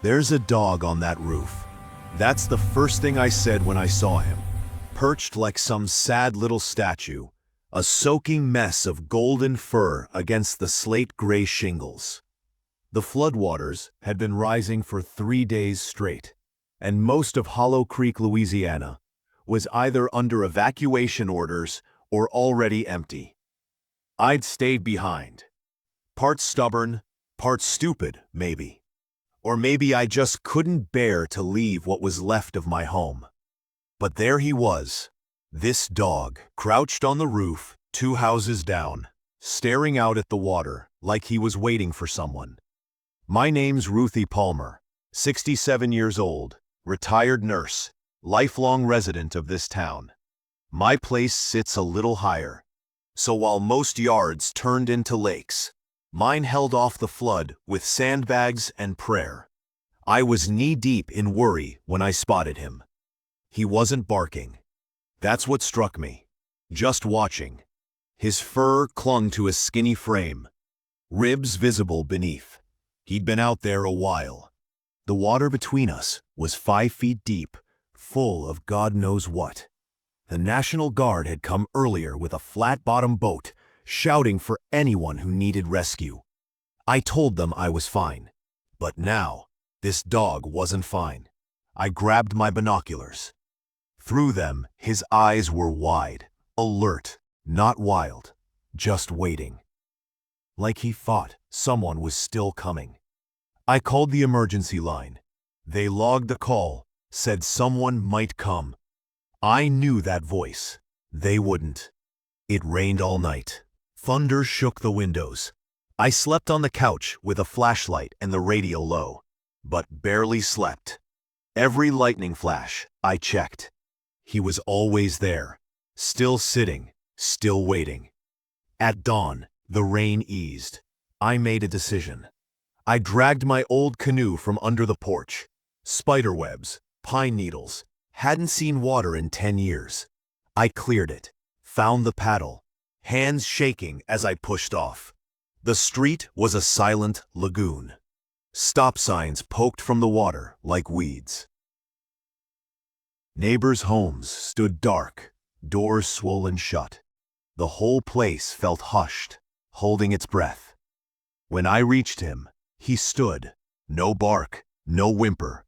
There's a dog on that roof. That's the first thing I said when I saw him, perched like some sad little statue, a soaking mess of golden fur against the slate-gray shingles. The floodwaters had been rising for 3 days straight, and most of Hollow Creek, Louisiana, was either under evacuation orders or already empty. I'd stayed behind. Part stubborn, part stupid, maybe. Or maybe I just couldn't bear to leave what was left of my home. But there he was, this dog, crouched on the roof, 2 houses down, staring out at the water like he was waiting for someone. My name's Ruthie Palmer, 67 years old, retired nurse, lifelong resident of this town. My place sits a little higher, so while most yards turned into lakes, mine held off the flood with sandbags and prayer. I was knee-deep in worry when I spotted him. He wasn't barking. That's what struck me. Just watching. His fur clung to his skinny frame, ribs visible beneath. He'd been out there a while. The water between us was 5 feet deep, full of God knows what. The National Guard had come earlier with a flat-bottom boat, shouting for anyone who needed rescue. I told them I was fine. But now, this dog wasn't fine. I grabbed my binoculars. Through them, his eyes were wide, alert, not wild, just waiting. Like he thought someone was still coming. I called the emergency line. They logged the call, said someone might come. I knew that voice. They wouldn't. It rained all night. Thunder shook the windows. I slept on the couch with a flashlight and the radio low, but barely slept. Every lightning flash, I checked. He was always there, still sitting, still waiting. At dawn, the rain eased. I made a decision. I dragged my old canoe from under the porch. Spiderwebs, pine needles, hadn't seen water in 10 years. I cleared it, found the paddle, hands shaking as I pushed off. The street was a silent lagoon. Stop signs poked from the water like weeds. Neighbors' homes stood dark, doors swollen shut. The whole place felt hushed, holding its breath. When I reached him, he stood, no bark, no whimper,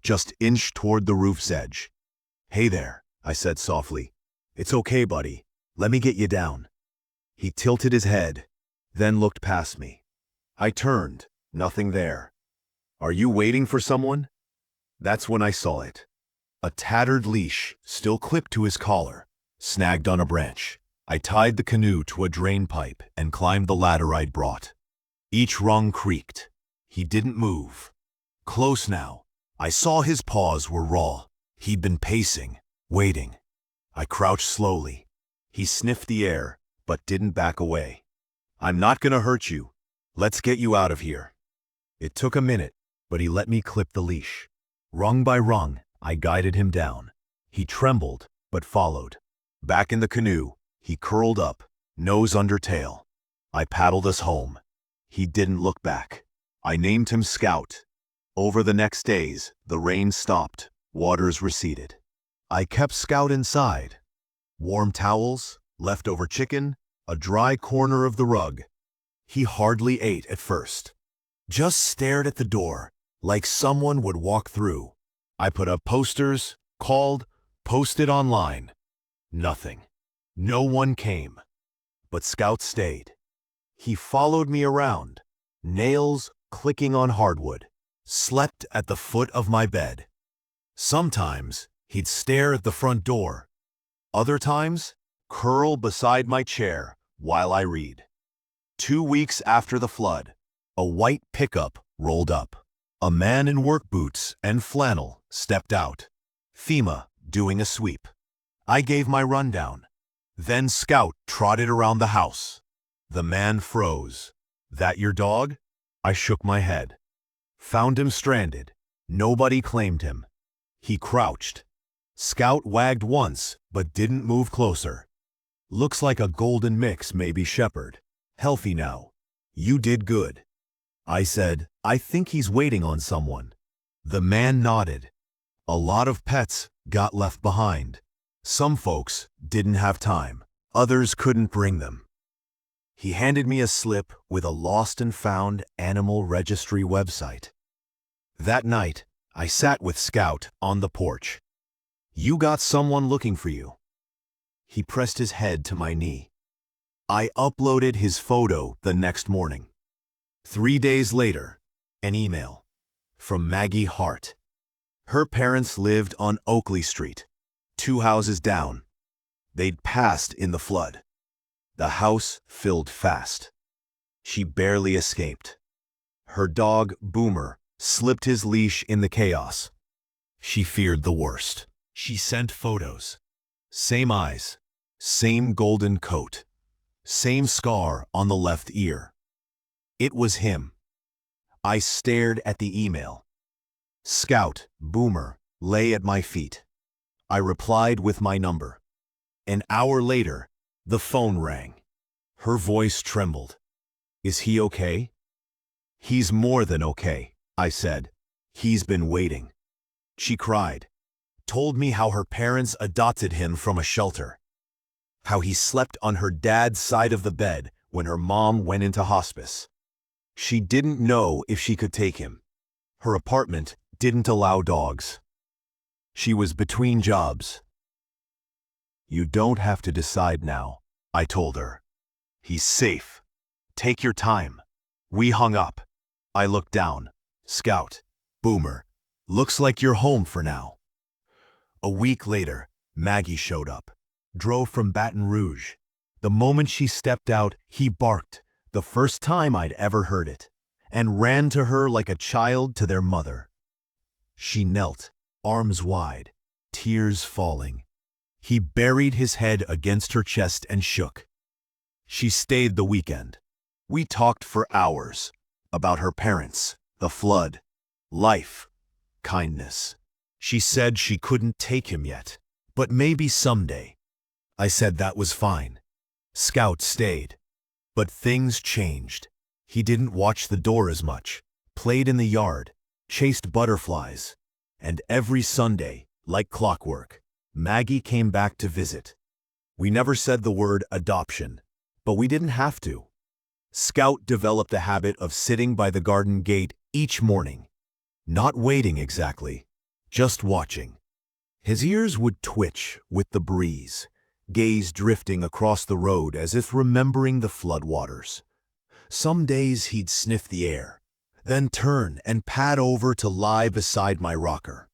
just inched toward the roof's edge. "Hey there," I said softly. "It's okay, buddy. Let me get you down." He tilted his head, then looked past me. I turned, nothing there. "Are you waiting for someone?" That's when I saw it. A tattered leash, still clipped to his collar, snagged on a branch. I tied the canoe to a drain pipe and climbed the ladder I'd brought. Each rung creaked. He didn't move. Close now. I saw his paws were raw. He'd been pacing, waiting. I crouched slowly. He sniffed the air, but didn't back away. "I'm not gonna hurt you. Let's get you out of here." It took a minute, but he let me clip the leash. Rung by rung, I guided him down. He trembled, but followed. Back in the canoe, he curled up, nose under tail. I paddled us home. He didn't look back. I named him Scout. Over the next days, the rain stopped, waters receded. I kept Scout inside. Warm towels, leftover chicken, a dry corner of the rug. He hardly ate at first. Just stared at the door, like someone would walk through. I put up posters, called, posted online. Nothing. No one came. But Scout stayed. He followed me around, nails clicking on hardwood, slept at the foot of my bed. Sometimes he'd stare at the front door. Other times, curl beside my chair while I read. 2 weeks after the flood, a white pickup rolled up. A man in work boots and flannel stepped out. FEMA doing a sweep. I gave my rundown. Then Scout trotted around the house. The man froze. "That your dog?" I shook my head. "Found him stranded. Nobody claimed him." He crouched. Scout wagged once, but didn't move closer. "Looks like a golden mix, maybe shepherd. Healthy now. You did good." I said, "I think he's waiting on someone." The man nodded. A lot of pets got left behind. Some folks didn't have time. Others couldn't bring them. He handed me a slip with a lost and found animal registry website. That night, I sat with Scout on the porch. "You got someone looking for you." He pressed his head to my knee. I uploaded his photo the next morning. 3 days later, an email from Maggie Hart. Her parents lived on Oakley Street, 2 houses down. They'd passed in the flood. The house filled fast. She barely escaped. Her dog, Boomer, slipped his leash in the chaos. She feared the worst. She sent photos. Same eyes, same golden coat, same scar on the left ear. It was him. I stared at the email. Scout, Boomer, lay at my feet. I replied with my number. An hour later, the phone rang. Her voice trembled. "Is he okay?" "He's more than okay," I said. "He's been waiting." She cried, told me how her parents adopted him from a shelter, how he slept on her dad's side of the bed when her mom went into hospice. She didn't know if she could take him. Her apartment didn't allow dogs. She was between jobs. "You don't have to decide now," I told her. "He's safe. Take your time." We hung up. I looked down. Scout, Boomer, looks like you're home for now. A week later, Maggie showed up. Drove from Baton Rouge. The moment she stepped out, he barked, the first time I'd ever heard it, and ran to her like a child to their mother. She knelt, arms wide, tears falling. He buried his head against her chest and shook. She stayed the weekend. We talked for hours about her parents, the flood, life, kindness. She said she couldn't take him yet, but maybe someday. I said that was fine. Scout stayed. But things changed. He didn't watch the door as much, played in the yard, chased butterflies, and every Sunday, like clockwork, Maggie came back to visit. We never said the word adoption, but we didn't have to. Scout developed the habit of sitting by the garden gate each morning, not waiting exactly, just watching. His ears would twitch with the breeze, gaze drifting across the road as if remembering the floodwaters. Some days he'd sniff the air, then turn and pad over to lie beside my rocker.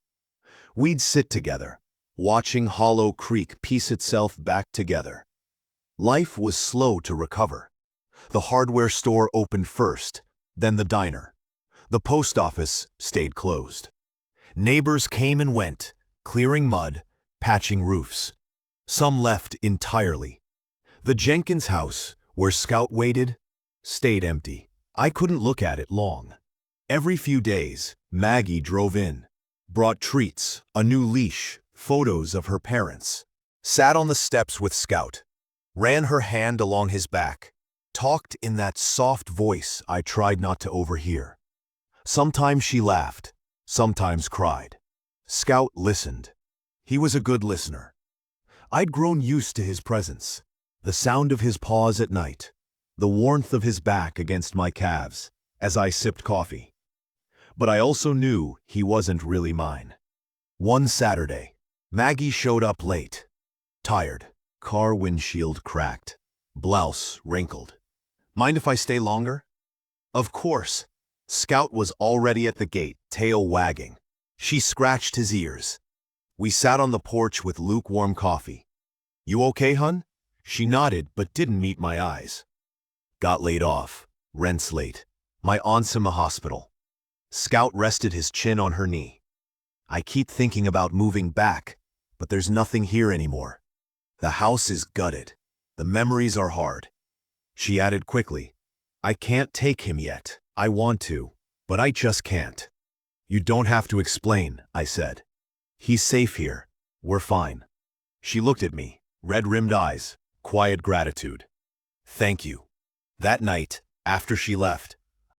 We'd sit together, watching Hollow Creek piece itself back together. Life was slow to recover. The hardware store opened first, then the diner. The post office stayed closed. Neighbors came and went, clearing mud, patching roofs. Some left entirely. The Jenkins house, where Scout waited, stayed empty. I couldn't look at it long. Every few days, Maggie drove in, brought treats, a new leash, photos of her parents, sat on the steps with Scout, ran her hand along his back, talked in that soft voice I tried not to overhear. Sometimes she laughed, sometimes cried. Scout listened. He was a good listener. I'd grown used to his presence, the sound of his paws at night, the warmth of his back against my calves as I sipped coffee. But I also knew he wasn't really mine. One Saturday, Maggie showed up late, tired, car windshield cracked, blouse wrinkled. "Mind if I stay longer?" Of course. Scout was already at the gate, tail wagging. She scratched his ears. We sat on the porch with lukewarm coffee. "You okay, hun?" She nodded but didn't meet my eyes. "Got laid off. Rent's late. My aunt's in the hospital." Scout rested his chin on her knee. "I keep thinking about moving back, but there's nothing here anymore. The house is gutted. The memories are hard." She added quickly, "I can't take him yet. I want to, but I just can't." "You don't have to explain," I said. "He's safe here. We're fine." She looked at me, red-rimmed eyes, quiet gratitude. "Thank you." That night, after she left,